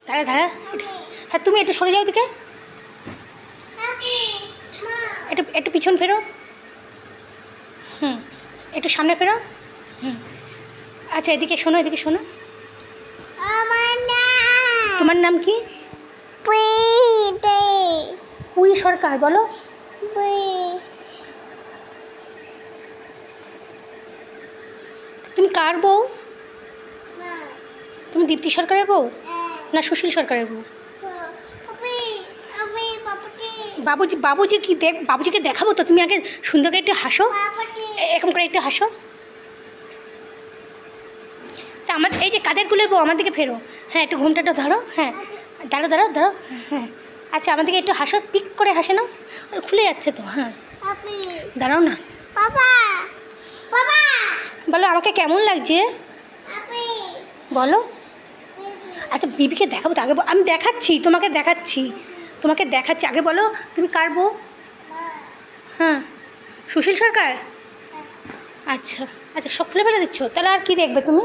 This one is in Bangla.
দাঁড়া দাঁড়া, হ্যাঁ তুমি একটু সরে যাও দিকে, একটু একটু পিছন ফেরো, একটু সামনে ফেরো, আচ্ছা এদিকে শোনো, এদিকে শোনো। তোমার নাম কি? পুই সরকার, বলো। তুমি কার বউ? তুমি দীপ্তি সরকারের বউ না সুশীল সরকারের বউ? বাবুজি, বাবুজি কি দেখ, বাবুজিকে দেখাবো তো, তুমি আগে সুন্দর করে একটু হাসো, এরকম করে একটু হাসো। তা আমার এই যে কাদের কুলের বউ, আমার দিকে ফেরো, হ্যাঁ একটু ঘুমটাটা ধরো, হ্যাঁ দাঁড়ো দাঁড়ো দাঁড়ো, হ্যাঁ আচ্ছা আমার দিকে একটু হাসো, পিক করে হাসে না, খুলে যাচ্ছে তো, হ্যাঁ দাঁড়াও না। বলো আমাকে কেমন লাগছে বলো। আচ্ছা বিবিকে দেখাবো তো, আগে আমি দেখাচ্ছি, তোমাকে দেখাচ্ছি, তোমাকে দেখাচ্ছি, আগে বলো তুমি কার বউ? হ্যাঁ সুশীল সরকার। আচ্ছা আচ্ছা সব খুলে ফেলে দিচ্ছ, তাহলে আর কি দেখবে তুমি?